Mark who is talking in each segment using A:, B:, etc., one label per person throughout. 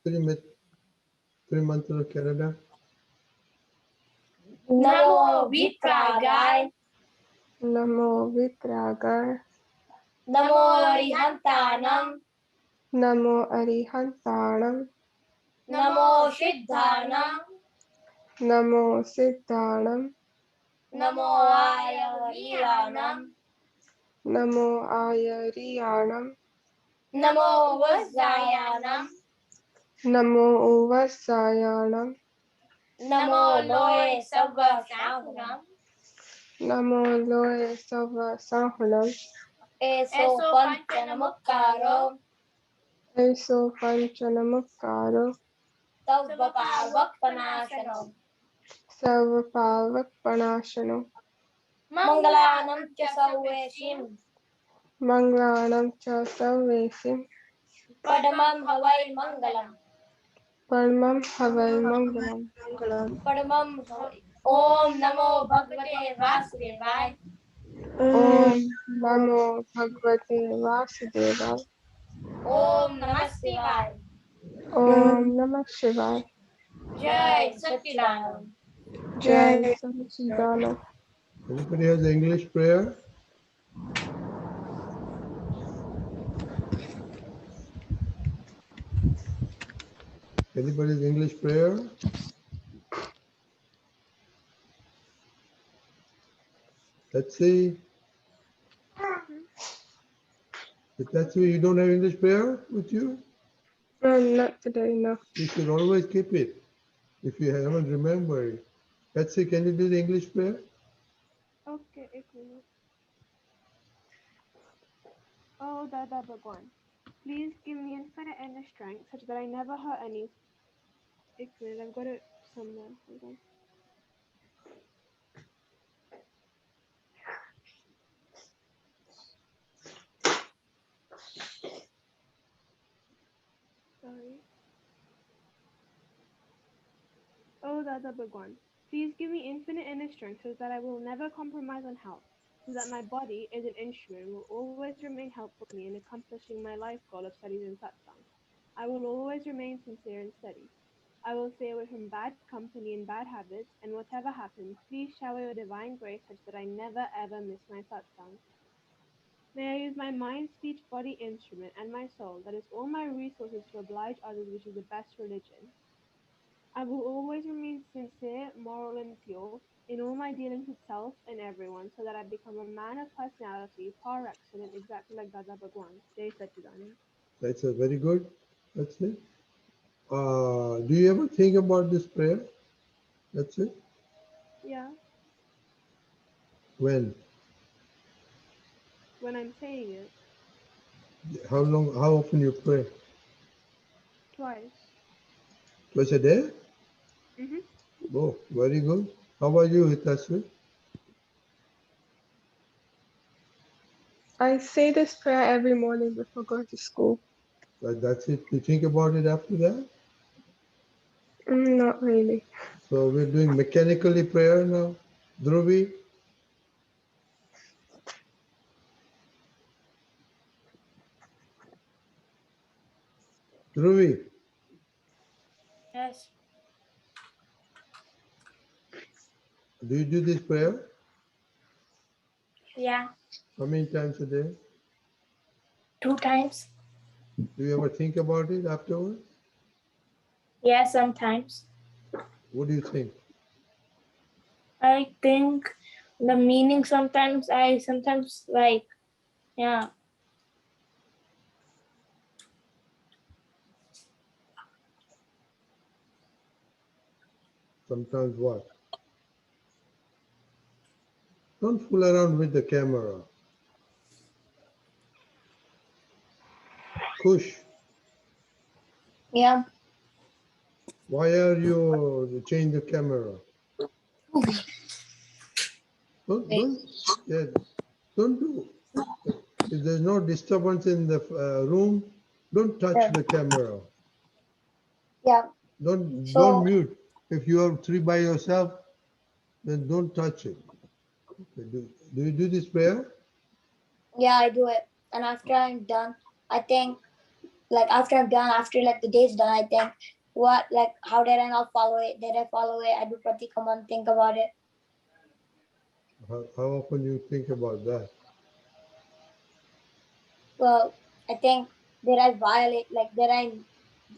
A: Three mantra Canada.
B: Namo Vipragay.
C: Namo Vipragay.
B: Namo Arihantanam.
C: Namo Arihantanam.
B: Namo Siddhanam.
C: Namo Siddhanam.
B: Namo Ayariyanam.
C: Namo Ayariyanam.
B: Namo Vajjayanam.
C: Namo Uvasayanam.
B: Namo Loe Sabba Shahunam.
C: Namo Loe Sava Sahunam.
B: Eso Panchanamukkaro.
C: Eso Panchanamukkaro.
B: Tavva Pavakpanashanam.
C: Sarvapavak Panashano.
B: Mangalanam cha Sarveshim.
C: Manglanam cha Sarvesim.
B: Padamam Havai Mangalam.
C: Parmam Havai Mangalam.
B: Padamam Havai. Om Namo Bhagavate Vasudevaya.
C: Om Namo Bhagavate Vasudevaya.
B: Om Namah Shivaya.
C: Om Namah Shivaya.
B: Jai Satchidanand.
C: Jai Satchidanand.
A: Anybody has the English prayer? Anybody's English prayer? Let's see. If that's you, you don't have English prayer with you?
C: No, not today, no.
A: You should always keep it. If you haven't remembered. Let's see, can you do the English prayer?
D: Okay, एक minute. Oh, Dada Bhagwan, please give me infinite inner strength such that I never hurt any. एक minute, I've got it somewhere. Hold on. Sorry. Oh, Dada Bhagwan, please give me infinite inner strength so that I will never compromise on health, so that my body as an instrument will always remain helpful to me in accomplishing my life goal of studies in satsang. I will always remain sincere and steady. I will stay away from bad company and bad habits, and whatever happens, please shower your divine grace such that I never ever miss my satsang. May I use my mind, speech, body, instrument, and my soul, that is all my resources, to oblige others, which is the best religion. I will always remain sincere, moral, and pure in all my dealings with self and everyone, so that I become a man of personality, par excellent, exactly like Dada Bhagwan. Jai Satchidanand.
A: That's a very good. That's it. Do you ever think about this prayer? That's it.
D: Yeah,
A: When?
D: when I'm saying it,
A: How long? How often you pray?
D: twice.
A: Twice a day? Oh, very good. How about you, Hitasvi?
C: I say this prayer every morning before going to school.
A: That's it. You think about it after that?
C: Not really.
A: So we're doing mechanically prayer now. Dhruvi? Dhruvi,
B: Yes.
A: do you do this prayer?
B: Yeah.
A: How many times a day?
B: 2 times.
A: Do you ever think about it afterwards?
B: Yeah, sometimes.
A: What do you think?
B: I think the meaning sometimes like, yeah.
A: Sometimes what? Don't fool around with the camera. Kush,
B: Yeah.
A: why are you change the camera? Yeah, don't do. If there's no disturbance in the room, don't touch the camera.
B: Yeah.
A: Don't mute. If you are three by yourself, then don't touch it. Okay, do you do this prayer?
B: Yeah, I do it. And after I'm done, I think like after I'm done, after like the day's done, I think, what, like, how did I not follow it? Did I follow it? I do pratikam, think about it.
A: How often you think about that?
B: Well, I think, did I violate, like, did I,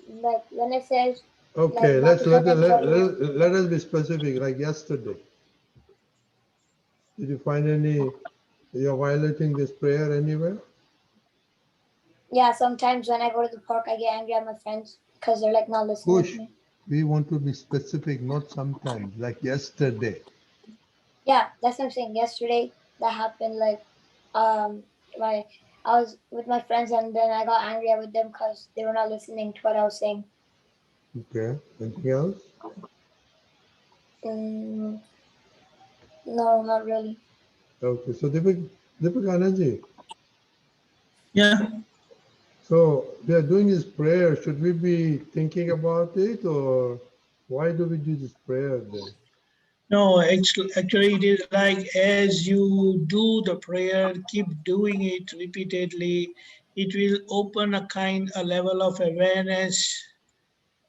B: like, when it says,
A: Okay,
B: like, not to hurt anybody.
A: let us be specific. Like yesterday, did you find any? You're violating this prayer anywhere?
B: Yeah, sometimes when I go to the park, I get angry at my friends because they're like not listening
A: Push.
B: to me.
A: We want to be specific, not sometimes. Like yesterday.
B: Yeah, that's what I'm saying. Yesterday that happened. Like, my I was with my friends and then I got angry with them because they were not listening to what I was saying.
A: Okay. Anything else?
B: Mm, no, not really.
A: Okay. So Deepakanandji,
E: Yeah.
A: so we are doing this prayer. Should we be thinking about it, or why do we do this prayer then?
E: No, actually, it is like as you do the prayer, keep doing it repeatedly, it will open a level of awareness,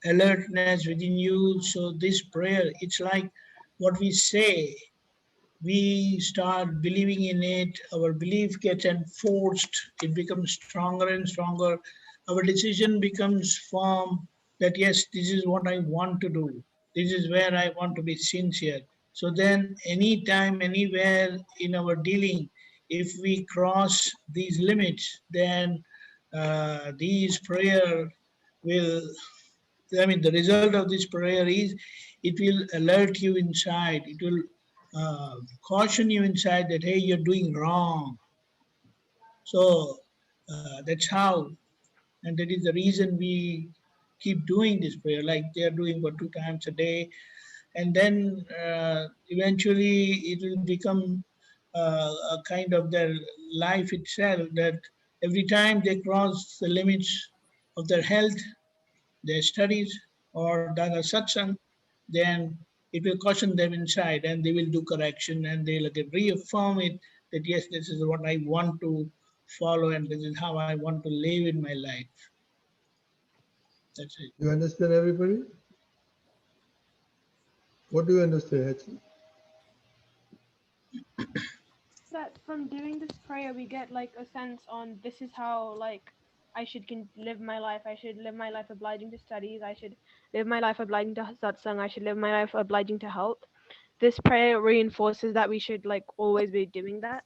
E: alertness within you. So this prayer, it's like what we say, we start believing in it, our belief gets enforced, it becomes stronger and stronger. Our decision becomes firm that yes, this is what I want to do, this is where I want to be sincere. So then, anytime, anywhere in our dealing, if we cross these limits, then these prayer will, I mean, the result of this prayer is it will alert you inside. It will caution you inside that, hey, you're doing wrong. So that's how, and that is the reason we keep doing this prayer, like they are doing for 2 times a day. And then eventually it will become a kind of their life itself, that every time they cross the limits of their health, their studies, or Dada satsang, then it will caution them inside and they will do correction and they'll again reaffirm it that yes, this is what I want to follow and this is how I want to live in my life. That's it.
A: You understand, everybody? What do you understand, actually?
D: That from doing this prayer we get like a sense on this is how like I should live my life. I should live my life obliging to studies. I should live my life obliging to satsang. I should live my life obliging to health. This prayer reinforces that we should like always be doing that.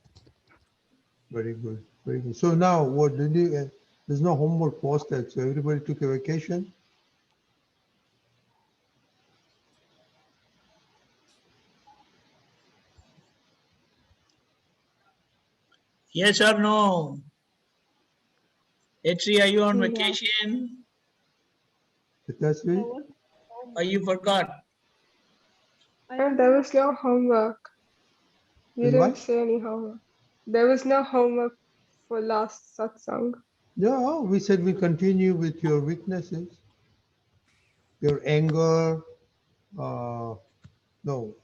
A: Very good. Very good. So now, what did you? There's no homework posted, so everybody took a vacation.
E: Yes or no? H3, are you on
C: Yeah.
E: vacation?
A: That's
D: There
A: it.
D: was
E: Or you forgot?
C: And there was no homework. You
A: In
C: didn't
A: what?
C: say any homework. There was no homework for last satsang.
A: Yeah, we said we continue with your weaknesses, your anger. No,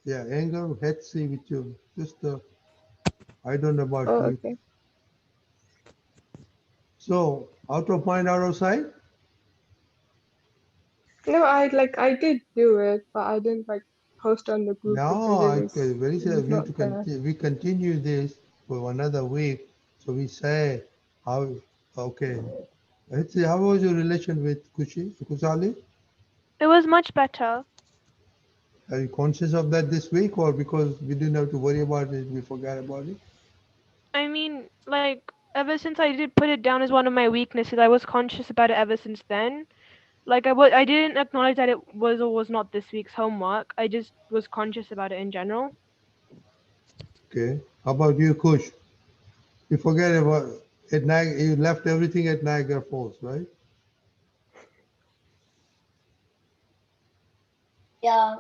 A: yeah, anger, Hetzi with your sister. I don't know about
C: Oh,
A: you.
C: okay.
A: So, out of mind, out of sight?
C: No, I did do it, but I didn't like post on the group because
A: No,
C: it
A: I
C: was
A: very
C: it was
A: sad. We have
C: not
A: to
C: there.
A: continue. We continue this for another week. So we say how. Okay, Hetzi, how was your relation with Kusali?
D: It was much better.
A: Are you conscious of that this week, or because we didn't have to worry about it, we forgot about it?
D: I mean, like ever since I did put it down as one of my weaknesses, I was conscious about it ever since then. Like I didn't acknowledge that it was or was not this week's homework. I just was conscious about it in general.
A: Okay. How about you, Kush? You forget about at Niagara. You left everything at Niagara Falls, right?
B: Yeah,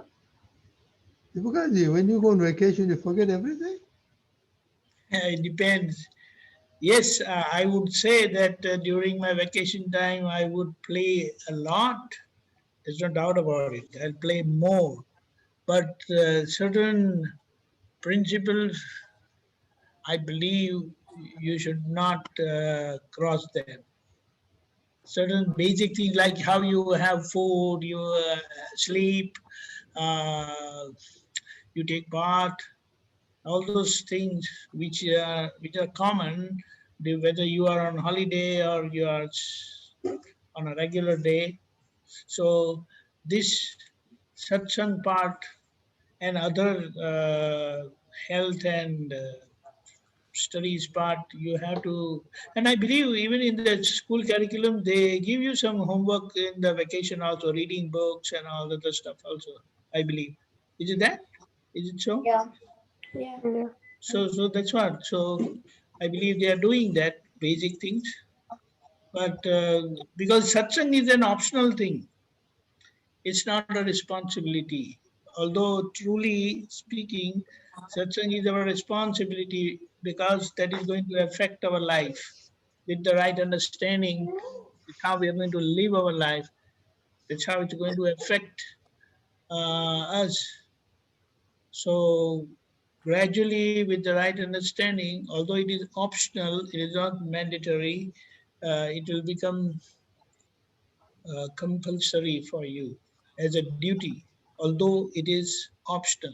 A: Because when you go on vacation, you forget everything.
E: It depends. Yes, I would say that during my vacation time, I would play a lot. There's no doubt about it. I'll play more. But certain principles, I believe you should not cross them. certain basic things like how you have food, you sleep, uh, you take bath, all those things which are common, whether you are on holiday or you are on a regular day. So this satsang part and other health and studies part you have to, and I believe even in the school curriculum they give you some homework in the vacation also, reading books and all other stuff also, I believe. Is it that? Is it so?
B: Yeah. Yeah.
C: Yeah.
E: So that's what. So I believe they are doing that basic things, but because satsang is an optional thing, it's not a responsibility. Although truly speaking, satsang is our responsibility because that is going to affect our life. With the right understanding, it's how we are going to live our life. That's how it's going to affect us. So gradually, with the right understanding, although it is optional, it is not mandatory, it will become compulsory for you as a duty, although it is optional.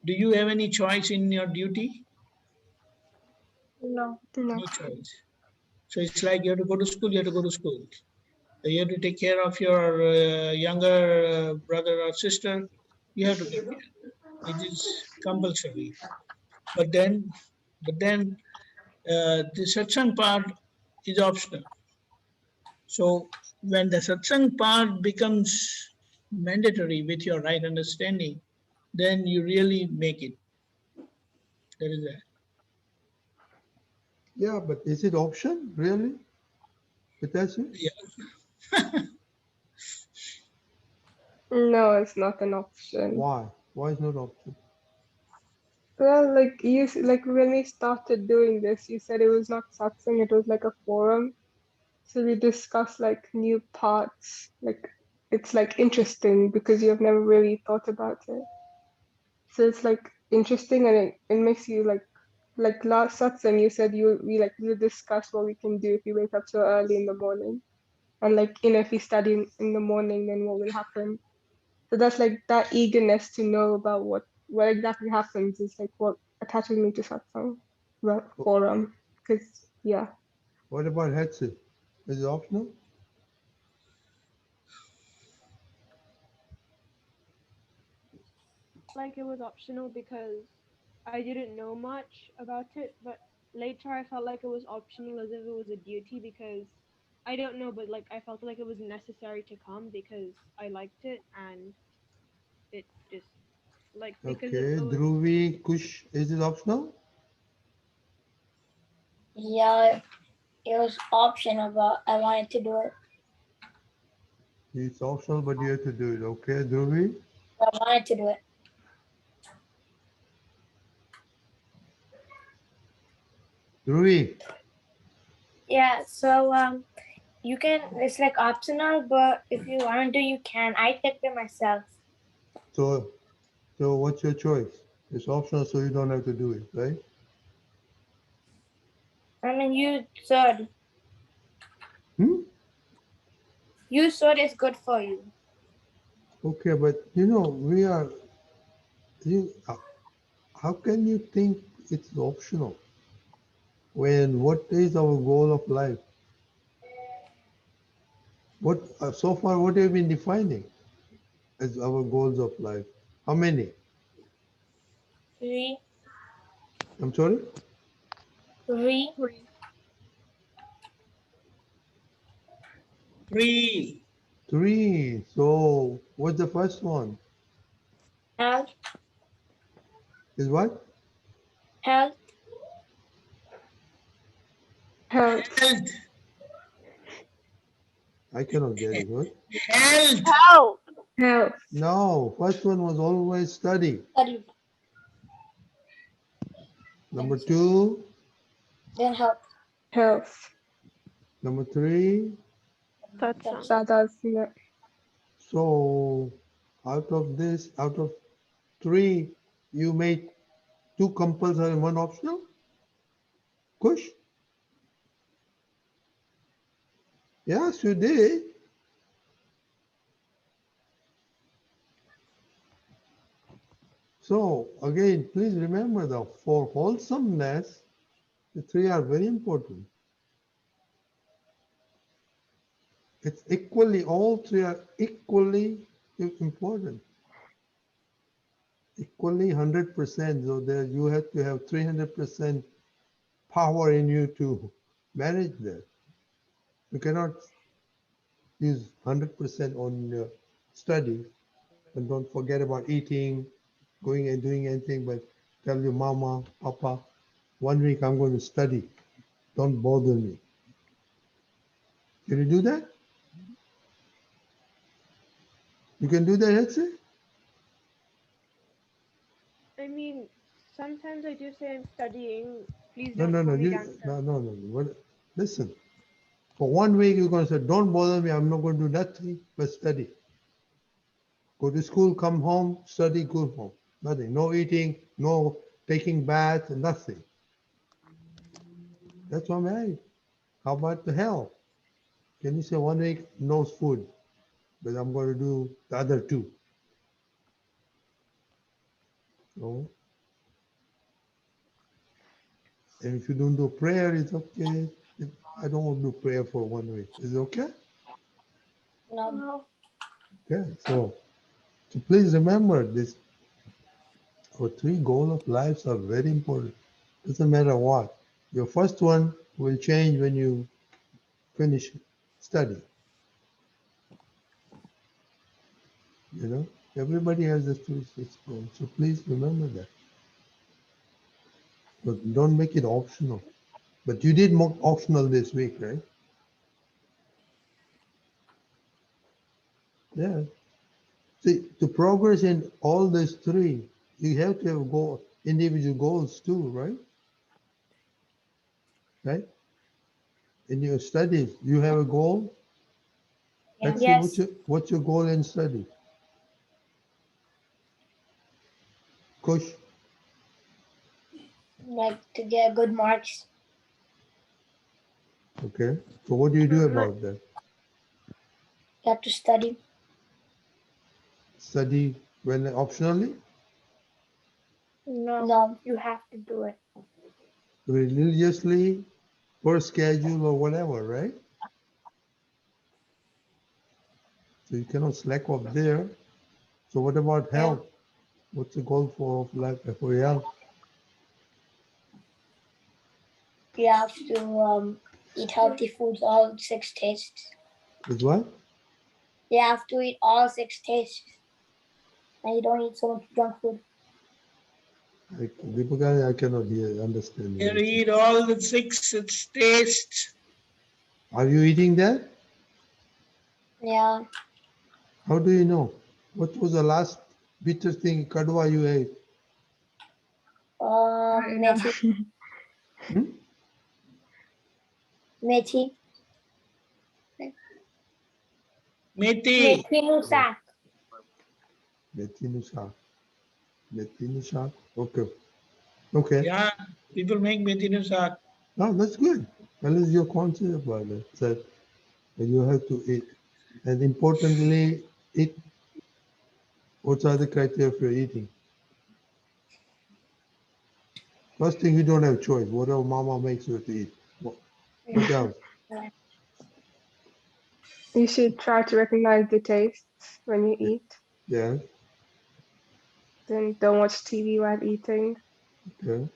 E: Do you have any choice in your duty?
B: No.
C: No.
E: No choice. So it's like you have to go to school, you have to go to school. You have to take care of your younger brother or sister, you have to take care. It is compulsory. But then the satsang part is optional. So when the satsang part becomes mandatory with your right understanding, then you really make it. That is that.
A: Yeah, but is it option really? Hitachi?
E: Yeah.
C: No, it's not an option.
A: Why? Why is not option?
C: Well, like like when we started doing this, you said it was not satsang, it was like a forum. So we discuss like new parts. Like it's like interesting because you have never really thought about it. So it's like interesting and it makes you like last satsang you said we discuss what we can do if we wake up so early in the morning. And like if we study in the morning then what will happen. So that's like that eagerness to know about what exactly happens is like what attaches me to satsang, well, forum. Because yeah.
A: What about Hetsu? Is it optional?
D: Like it was optional because I didn't know much about it, but later I felt like it was optional as if it was a duty because I don't know, but like I felt like it was necessary to come because I liked it and it just like because it
A: Okay,
D: was
A: Dhruvi, Kush, is it optional?
B: Yeah, it was optional, but I wanted to do it.
A: It's optional, but you have to do it. Okay, Dhruvi?
B: I wanted to do it.
A: Dhruvi,
B: Yeah, so you can, it's like optional, but if you want to, you can. I took it myself.
A: so so what's your choice? It's optional, so you don't have to do it, right?
B: I mean, you said
A: Hmm?
B: it's good for you.
A: Okay, but we are. You, how can you think it's optional when what is our goal of life? What so far what have you been defining as our goals of life? How many?
B: 3,
A: I'm sorry.
B: 3,
E: 3.
A: 3. So what's the first one?
B: health,
A: Is what?
B: health,
C: Health.
E: Health.
A: I cannot get it. What?
E: Health.
D: Help!
C: Health.
A: No, first one was always study.
B: study,
A: Number 2,
B: then health.
C: Health.
A: number 3.
D: Satsang.
C: Dada's yeah.
A: So out of this, out of 3, you made 2 compulsory and 1 optional? Kush? Yes, you did. So again, please remember that for wholesomeness, the three are very important. It's equally, all three are equally important. Equally 100%. So there you have to have 300% power in you to manage that. You cannot use 100% on your study and don't forget about eating, going and doing anything, but tell your mama, papa, 1 week I'm going to study. Don't bother me. Can you do that? You can do that, Hetze?
D: I mean, sometimes I do say I'm studying. Please
A: No,
D: don't
A: no, no.
D: call me
A: You,
D: gangster.
A: no, no, no. What, listen, for 1 week you're going to say, don't bother me. I'm not going to do nothing but study. Go to school, come home, study, go home. Nothing. No eating, no taking bath, nothing. That's what I'm saying. How about the hell? Can you say 1 week no food, but I'm going to do the other two? No. And if you don't do prayer, it's okay. I don't want to do prayer for 1 week. Is it okay?
B: No.
A: Okay. So please remember this. Our three goals of lives are very important. Doesn't matter what. Your first one will change when you finish study. You know, everybody has the three six goals. So please remember that. But don't make it optional. But you did more optional this week, right? Yeah. See, to progress in all these three, you have to have individual goals too, right? Right? In your studies, you have a goal.
B: Yeah.
A: Let's see
B: Yes.
A: what's your goal in study. Kush,
B: Like to get good marks.
A: okay. So what do you do about that?
B: You have to study.
A: Study when optionally,
B: No, you have to do it.
A: religiously, per schedule or whatever, right? So you cannot slack off there. So what about
B: Yeah.
A: health? What's the goal for life for your health?
B: You have to eat healthy foods, all 6 tastes.
A: Is what?
B: You have to eat all 6 tastes. And you don't eat so much junk food.
A: Deepakanandji, I cannot understand
E: You
A: you.
E: read all the six tastes.
A: Are you eating that?
B: Yeah.
A: How do you know? What was the last bitter thing, kadwa, you ate?
B: Methi.
A: Hmm?
B: Methi.
E: Methi.
B: Methi nusak.
A: Methi shak. Methi shak. Okay. Okay.
E: Yeah, people make methi no saag.
A: Oh, that's good. At least you're conscious about it. That you have to eat. And importantly, eat. What are the criteria for eating? First thing, you don't have choice. Whatever mama makes you to eat. What else?
C: You should try to recognize the tastes when you eat.
A: Yeah.
C: Then don't watch TV while eating.
A: Okay.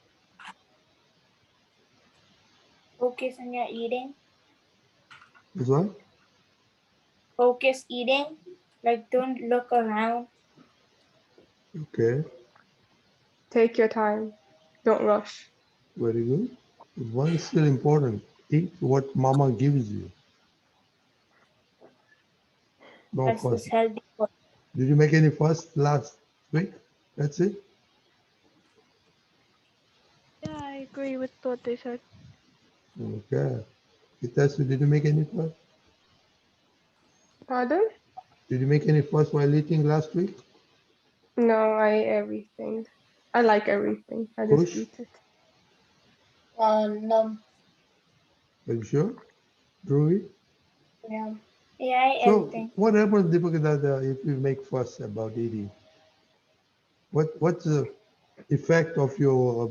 B: Focus on your eating.
A: Is what?
B: Focus eating. Like don't look around.
A: Okay.
C: Take your time. Don't rush.
A: Very good. But one is still important. Eat what mama gives you. No
B: That's
A: fuss.
B: this healthy food.
A: Did you make any fuss last week? That's it?
D: Yeah, I agree with what they said.
A: Okay. Hitachi, did you make any fuss?
C: Pardon?
A: Did you make any fuss while eating last week?
C: No, I eat everything. I like everything. I just
A: Kush,
C: eat it.
B: No.
A: are you sure? Dhruvi?
B: Yeah. Yeah, I
A: So
B: everything.
A: what happens, Deepakanandji, if you make fuss about eating? What's the effect of your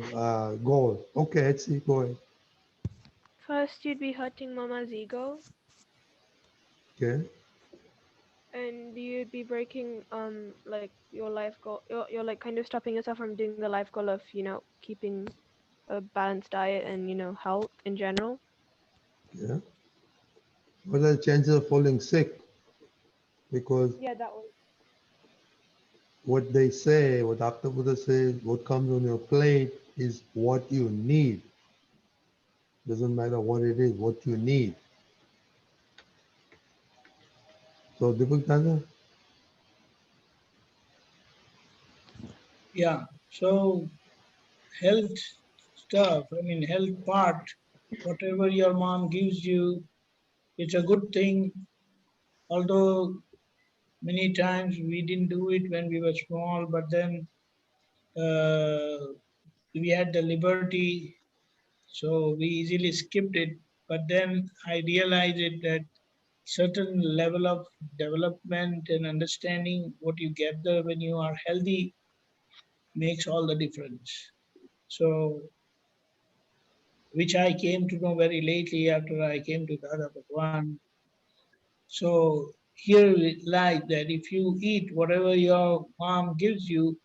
A: goal? Okay, let's see. Go ahead.
D: First, you'd be hurting Mama's ego,
A: Okay.
D: and you'd be breaking like your life goal. You're like kind of stopping yourself from doing the life goal of keeping a balanced diet and health in general.
A: Yeah. What are the chances of falling sick? Because
D: Yeah, that was.
A: what they say, what Aptputras says, what comes on your plate is what you need. Doesn't matter what it is, what you need. So Deepakanandji,
E: Yeah. So health stuff, I mean, health part, whatever your mom gives you, it's a good thing. Although many times we didn't do it when we were small, but then we had the liberty, so we easily skipped it. But then I realized it that certain level of development and understanding what you gather when you are healthy makes all the difference. So, which I came to know very lately after I came to Dada Bhagwan. So here it lies that if you eat whatever your mom gives you,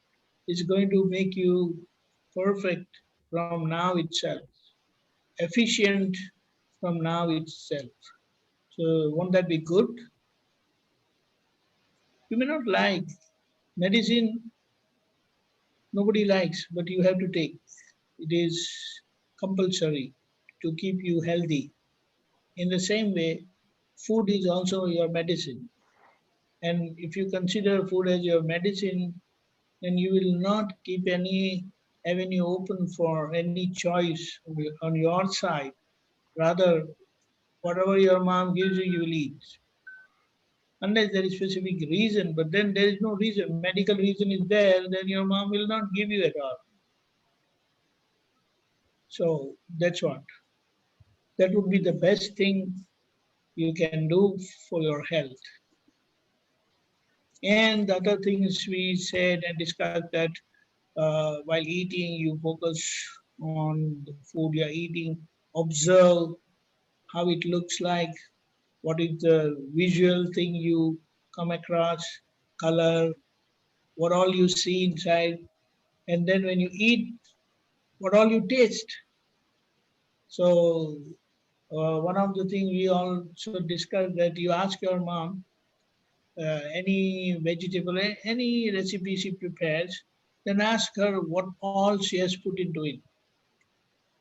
E: it's going to make you perfect from now itself, efficient from now itself. So won't that be good? You may not like medicine, nobody likes, but you have to take. It is compulsory to keep you healthy. In the same way, food is also your medicine. And if you consider food as your medicine, then you will not keep any avenue open for any choice on your side. Rather, whatever your mom gives you, you will eat. Unless there is specific reason, but then there is no reason. Medical reason is there, then your mom will not give you at all. So that's what. That would be the best thing you can do for your health. And the other things we said and discussed that while eating, you focus on the food you're eating, observe how it looks like, what is the visual thing you come across, color, what all you see inside, and then when you eat, what all you taste. So, one of the things we also discussed that you ask your mom any vegetable, any recipe she prepares, then ask her what all she has put into it.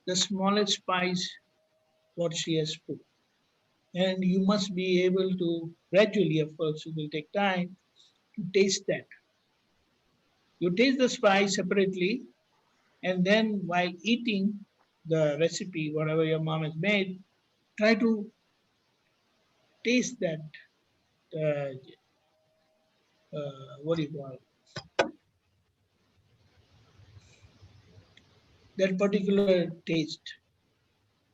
E: The smallest spice, what she has put. And you must be able to gradually, of course, it will take time to taste that. You taste the spice separately, and then while eating the recipe, whatever your mom has made, try to taste that, uh, what do you call it? That particular taste.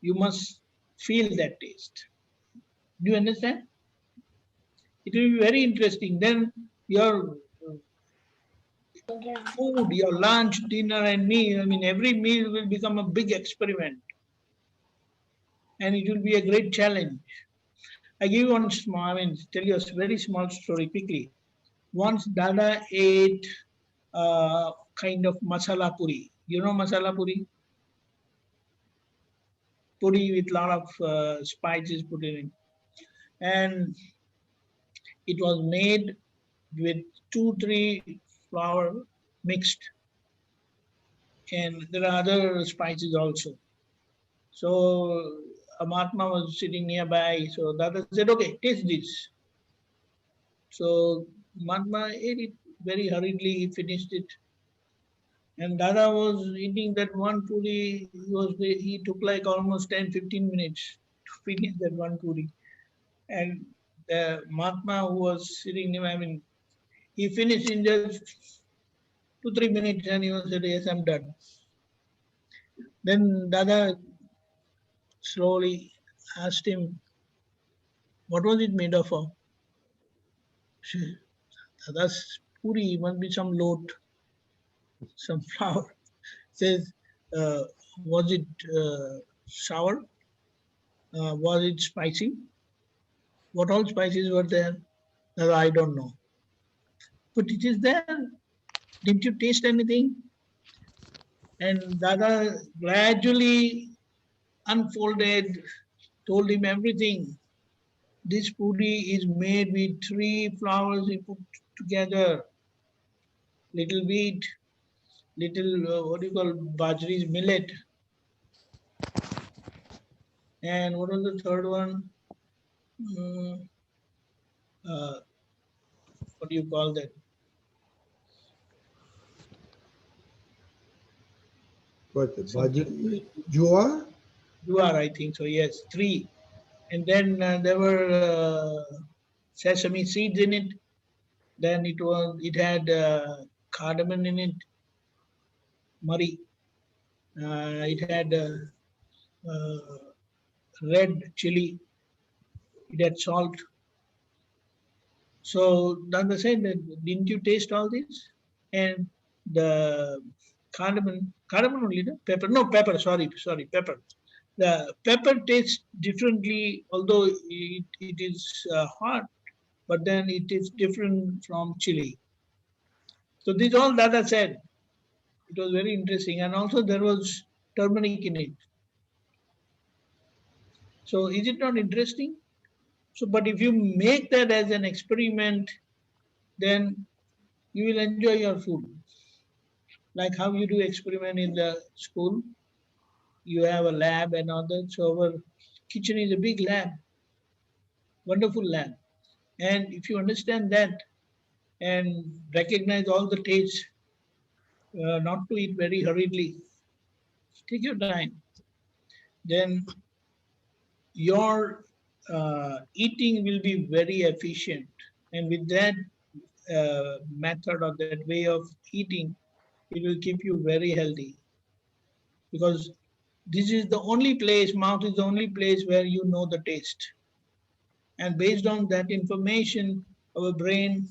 E: You must feel that taste. Do you understand? It will be very interesting. Then your food, your lunch, dinner, and meal, I mean, every meal will become a big experiment and it will be a great challenge. I give you one small, I mean, tell you a very small story quickly. Once Dada ate kind of masala puri. You know masala puri? Puri with lot of spices put in it. And it was made with 2, 3 flour mixed. And there are other spices also. So a Mahatma was sitting nearby. So Dada said, okay, taste this. So Mahatma ate it very hurriedly, he finished it. And Dada was eating that one puri. He took like almost 10, 15 minutes to finish that one puri. And the Mahatma who was sitting near, I mean, he finished in just 2, 3 minutes and he was said, yes, I'm done. Then Dada slowly asked him, What was it made of? That's puri, must be some load, some flour. Says, was it sour? Was it spicy? What all spices were there? I don't know. But it is there. Didn't you taste anything? And Dada gradually unfolded, told him everything. This puri is made with 3 flours we put together. Little wheat, little, what do you call, bajri's millet. And what was the third one? What do you call that?
A: What?
E: Something.
A: Bajra? Jua?
E: Jowar, I think so, yes, 3. And then there were sesame seeds in it. Then it had cardamom in it, murri. It had red chili. It had salt. So Dada said, didn't you taste all this? And the cardamom only, no? Pepper, no, pepper, sorry, pepper. The pepper tastes differently, although it is hot, but then it is different from chili. So this all Dada said. It was very interesting. And also there was turmeric in it. So is it not interesting? So, but if you make that as an experiment, then you will enjoy your food. Like how you do experiment in the school, you have a lab and all that. So our kitchen is a big lab, wonderful lab. And if you understand that and recognize all the tastes, not to eat very hurriedly, take your time, then your eating will be very efficient. And with that method or that way of eating, it will keep you very healthy. Because this is the only place, mouth is the only place where you know the taste. And based on that information, our brain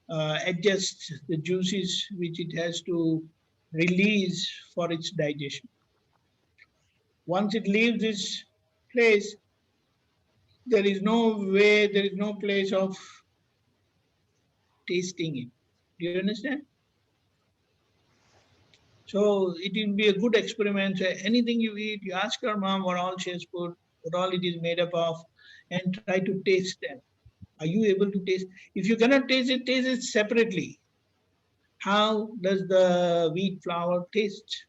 E: adjusts the juices which it has to release for its digestion. Once it leaves this place, there is no way, there is no place of tasting it. Do you understand? So it will be a good experiment. Anything you eat, you ask your mom what all she has put, what all it is made up of, and try to taste them. Are you able to taste? If you cannot taste it separately. How does the wheat flour taste?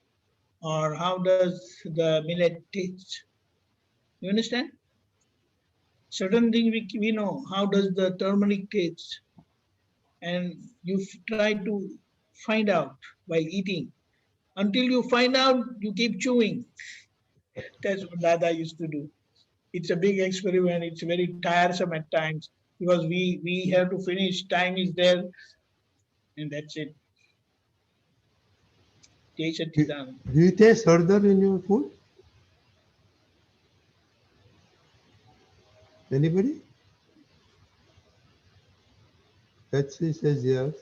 E: Or how does the millet taste? You understand? Certain things we know. How does the turmeric taste? And you try to find out while eating. Until you find out, you keep chewing. That's what Dada used to do. It's a big experiment. It's very tiresome at times because we have to finish. Time is there, and that's it.
A: Do you taste hardar in your food? Anybody? Betsy says yes.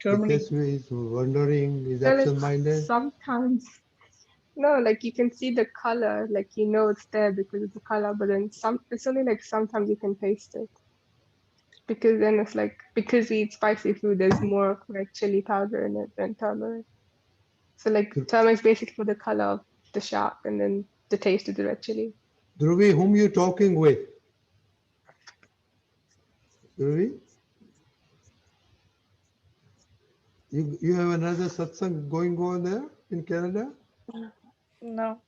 E: Turmeric.
A: Tessie is wondering, is
C: Well, it's
A: absent-minded.
C: sometimes. No, like you can see the color, like you know it's there because of the color, but then it's only like sometimes you can taste it. Because then it's like, because we eat spicy food, there's more of like chili powder in it than turmeric. So like turmeric is basically for the color of the shark, and then the taste of the red chili.
A: Dhruvi, whom you talking with? Dhruvi? You have another satsang going on there in Canada?
B: No.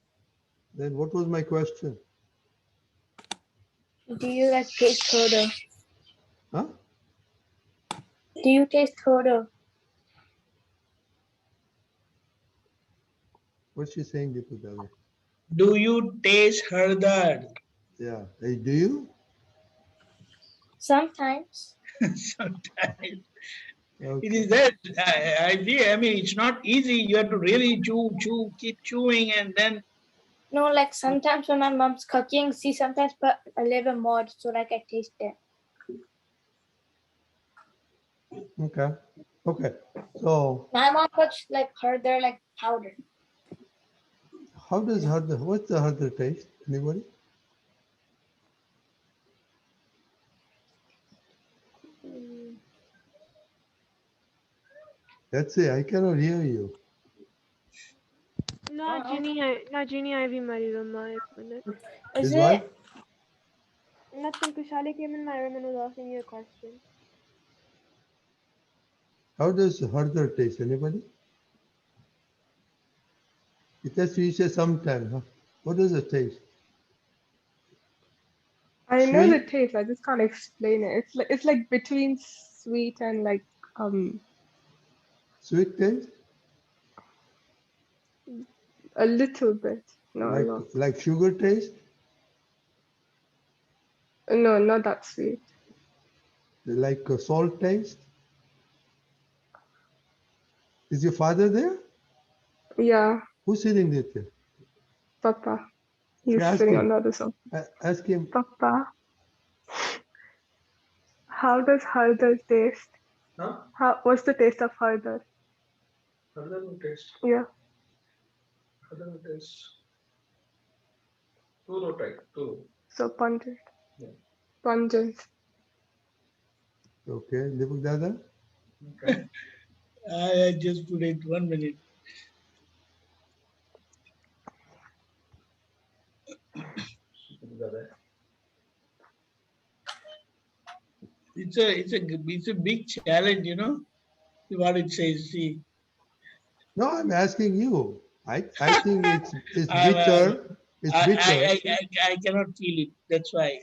A: Then what was my question?
B: Do you like taste Toto?
A: Huh?
B: Do you taste Toto?
A: What's she saying, Deepakanandji?
E: Do you taste hardar?
A: Yeah. Hey, do you?
B: Sometimes.
E: Sometimes.
A: Okay.
E: It is that I mean, it's not easy. You have to really chew, keep chewing, and then
B: No, like sometimes when my mom's cooking, she sometimes put a little more so like I taste it.
A: Okay. Okay. So
B: My mom puts like harder like powder.
A: how does harder, what's the harder taste? Anybody? That's it. I cannot hear you.
D: Na Genie Ivy Maridamma, 1 minute.
B: Is
A: Is
B: it?
A: what?
D: Nothing. Kushali came in my room and was asking you a question.
A: How does harder taste? Anybody? It has to say sometime. Huh? What does it taste?
C: I know the
A: Sweet?
C: taste. I just can't explain it. It's like between sweet and like
A: Sweet taste?
C: a little bit. No, a lot.
A: Like sugar taste?
C: No, not that sweet.
A: Like salt taste? Is your father there?
C: Yeah,
A: Who's sitting there?
C: Papa.
A: Okay,
C: He's
A: ask
C: sitting on
A: him.
C: the other side.
A: Ask him.
C: Papa, how does harder taste?
E: Huh?
C: What's the taste of harder?
E: Harder taste.
C: Yeah,
E: Harder taste. Too right. Too.
C: so pungent.
E: Yeah.
C: Pungent.
A: Okay, Dada?
E: Okay. I just put it 1 minute. It's a big challenge, you know. What it says. See,
A: No, I'm asking you. I think it's
E: I,
A: bitter. It's bitter.
E: I cannot feel it. That's why.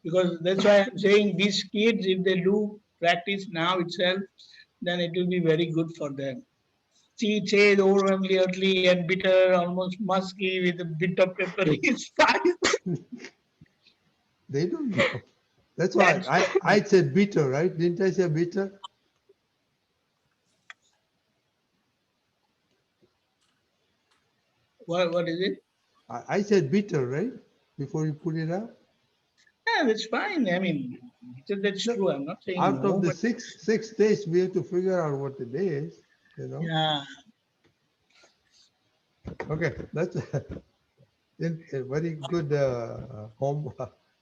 E: Because that's why I'm saying these kids, if they do practice now itself, then it will be very good for them. See, it says overwhelmingly earthly and bitter, almost musky with a bit of peppery spice.
A: They don't know. That's why
E: That's
A: I said bitter, right? Didn't I say bitter?
E: what is it?
A: I said bitter, right? Before you put it up.
E: Yeah, that's fine. I mean, that's
A: No,
E: true. I'm not saying
A: out of
E: no,
A: the
E: but
A: six days, we have to figure out what it is. You know.
E: yeah.
A: Okay, that's a very good home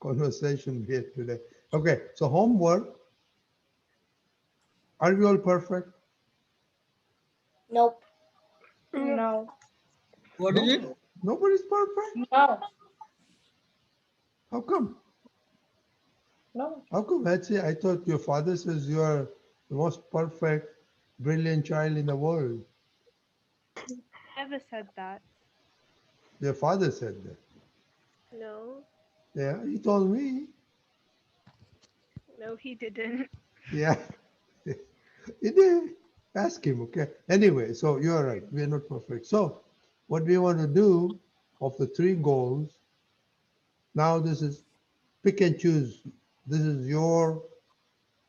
A: conversation here today. Okay, so homework. Are we all perfect?
B: Nope.
C: Yeah.
B: No.
E: What is it?
A: No, nobody's perfect.
B: No.
A: How come?
B: No.
A: How come? I thought your father says you are the most perfect, brilliant child in the world.
D: Never said that.
A: Your father said that.
D: No.
A: Yeah, he told me.
D: No, he didn't.
A: Yeah, he did. Ask him, okay? Anyway, so you're right. We're not perfect. So, what we want to do of the three goals, now this is pick and choose. This is your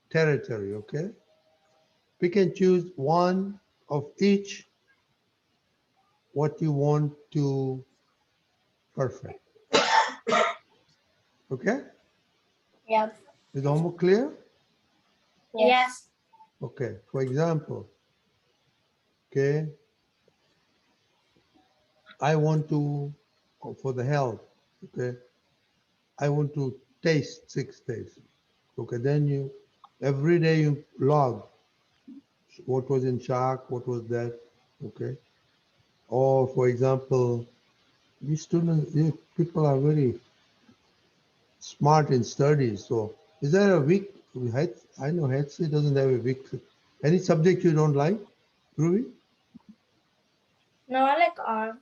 A: territory, okay? Pick and choose one of each what you want to perfect. Okay?
B: Yeah.
A: Is the homework clear?
B: Yes.
A: Okay. For example, okay, I want to, for the health, okay, I want to taste 6 days. Okay, then you, every day you log what was in shark, what was that, okay? Or for example, these students, these people are very smart in studies. So is there a week, I know HC doesn't have a week. Any subject you don't like, Ruby?
B: No, I like R.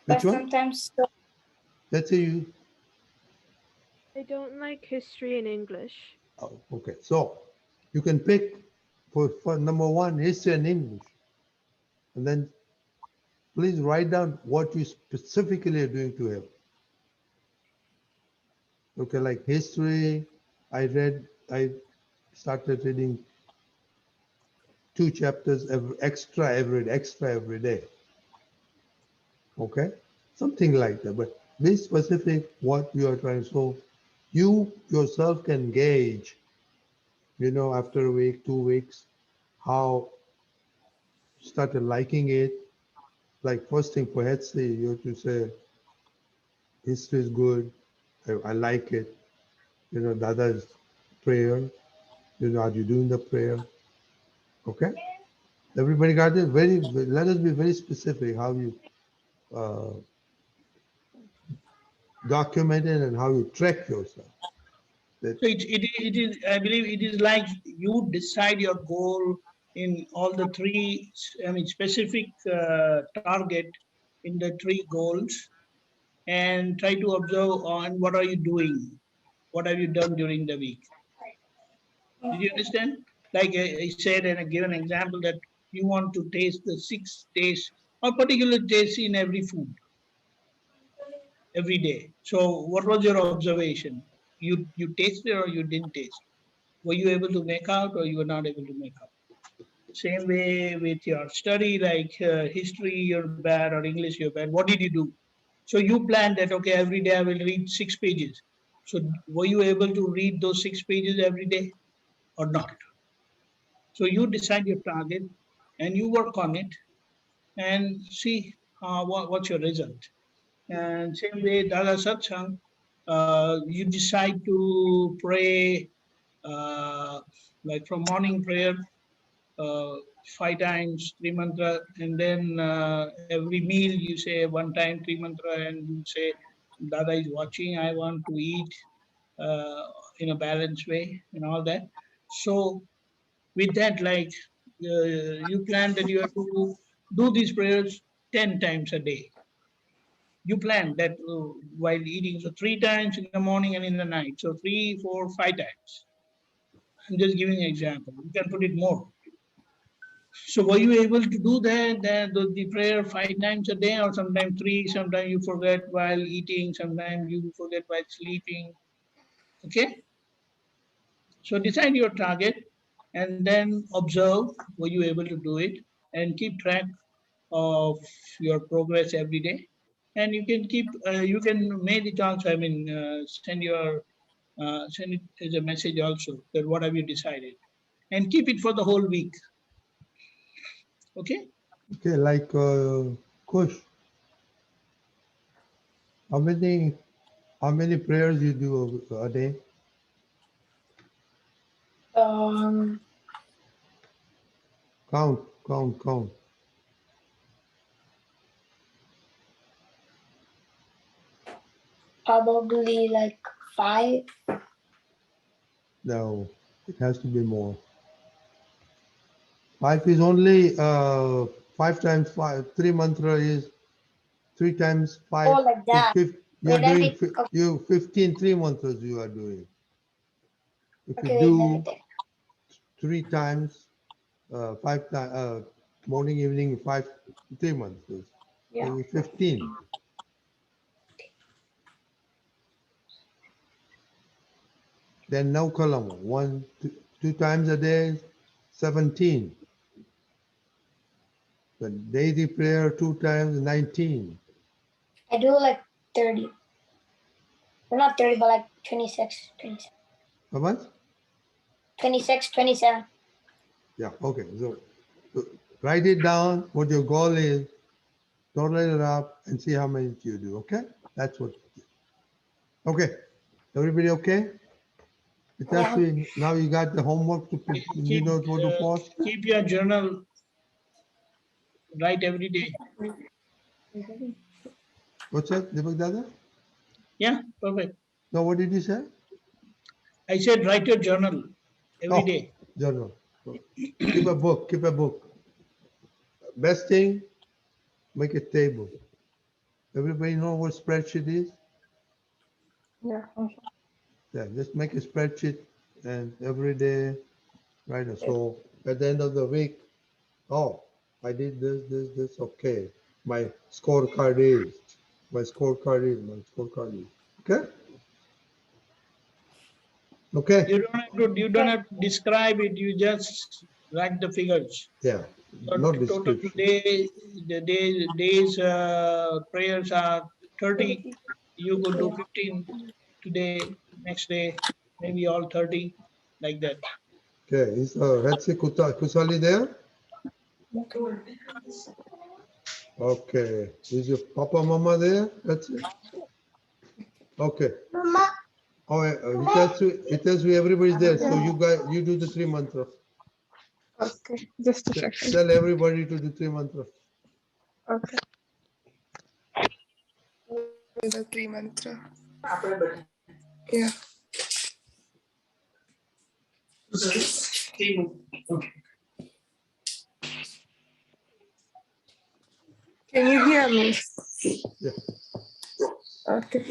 B: But
A: Which one?
B: sometimes
A: Let's say you,
D: I don't like history and English.
A: oh, okay. So you can pick for number one, history and English. And then please write down what you specifically are doing to help. Okay, like history, I started reading 2 chapters extra every day. Okay. something like that. But be specific what you are trying. So you yourself can gauge, after a week, 2 weeks, how you started liking it. Like first thing for Hetzi, you have to say, history is good. I like it. Dada's prayer. Are you doing the prayer? Okay. Everybody got it. Let us be very specific how you uh, document it and how you track yourself. That,
E: So it is, I believe it is like you decide your goal in all the three, I mean, specific target in the three goals, and try to observe on what are you doing, what have you done during the week. Did you understand? Like I said, and I give an example that you want to taste the 6 days or particular taste in every food every day. So what was your observation? You tasted or you didn't taste? Were you able to make out or you were not able to make out? Same way with your study, like history, you're bad, or English, you're bad. What did you do? So you planned that, okay, every day I will read 6 pages. So were you able to read those 6 pages every day or not? So you decide your target and you work on it and see what's your result. And same way, Dada Satsang, you decide to pray like from morning prayer, uh, 5 times, three mantra, and then every meal you say 1 time, three mantra, and you say, Dada is watching, I want to eat uh, in a balanced way, and all that. So, with that, like you plan that you have to do these prayers 10 times a day. You plan that while eating, so 3 times in the morning and in the night. So 3, 4, 5 times. I'm just giving an example. You can put it more. So were you able to do that, the prayer 5 times a day, or sometimes three, sometimes you forget while eating, sometimes you forget while sleeping? Okay? So decide your target and then observe, were you able to do it, and keep track of your progress every day. And you can you can mail it also, I mean, send it as a message also, that what have you decided. And keep it for the whole week. Okay?
A: okay, like Kush, how many prayers you do a day?
B: Um,
A: Count.
B: probably like 5.
A: No, it has to be more. 5 is only 5 times 5. 3 mantra is 3 times 5
B: Oh, like
A: is
B: that.
A: you are
B: Wait, let
A: doing
B: me. Okay,
A: you 15 3 mantras you are doing. If you
B: okay, wait, let me
A: do
B: think.
A: 3 times 5 times morning evening 3 mantras,
B: Yeah.
A: so 15. Then no column 2 times a day 17. The daily prayer 2 times 19.
B: I do like 30. Well, not 30, but like 26, 27.
A: How much?
B: 26, 27.
A: Yeah, okay. So write it down what your goal is, total it up, and see how many you do. Okay? That's what. Okay. Everybody okay?
B: Yeah.
A: Now you got the homework to put, you
E: Keep
A: know what to post?
E: keep your journal right every day.
A: What's that, Deepak Dada?
E: Yeah, perfect.
A: No, what did you say?
E: I said write your journal every
A: Oh,
E: day.
A: journal. So, keep a book. Best thing, make a table. Everybody know what spreadsheet is?
C: Yeah.
A: Yeah, just make a spreadsheet and every day write it. So at the end of the week, oh, I did this, okay. My scorecard is, my scorecard is. Okay? Okay?
E: You don't have to describe it. You just write the figures.
A: Yeah. not
E: Total
A: description.
E: day, the days prayers are 30. You could do 15 today, next day, maybe all 30, like that.
A: Okay, is Hetsi Kusali there? Okay, is your Papa Mama there? That's it. Okay.
B: Mama.
A: Oh, it tells me everybody's there. So you guys, you do the 3 mantra.
C: Okay, just a second.
A: Tell everybody to do 3 mantra.
C: Okay. The 3 mantra. Yeah. Can you hear me?
A: Yeah.
C: Okay.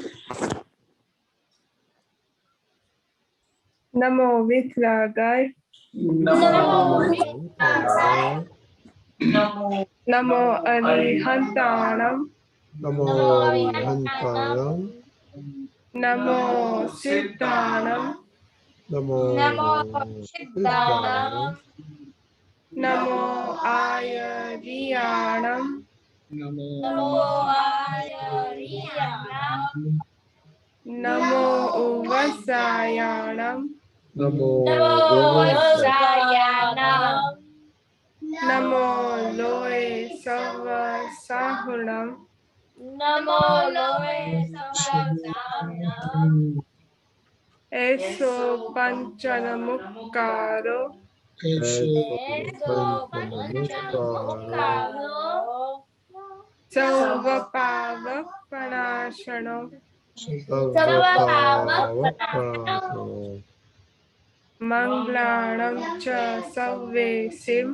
C: Namo Vitragai. Namo Arihantanam.
A: Namo Arihantanam.
C: Namo Siddhanam.
A: Namo Siddhanam.
C: Namo Ayariyanam.
E: Namo
C: Namo Uvasayanam.
A: Namo
C: Namo Loe Sava Sahunam. Eso Panchanamukkaro. Sarvapavapanashanam. Manglanam cha Savvesim.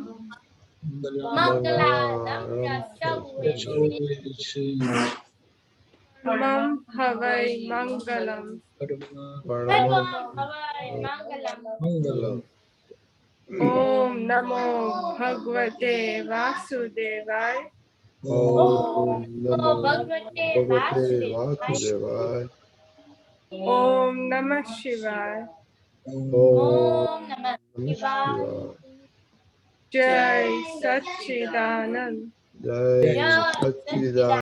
C: Mam Havai Mangalam. Om Namo Bhagavate Vasudevai.
A: Om Namo Bhagavate Vasudevaya.
C: Om Namah Shivaya.
A: Om Namah Shivaya.
C: Jai Satchidanand.
A: Jai Satchidanand.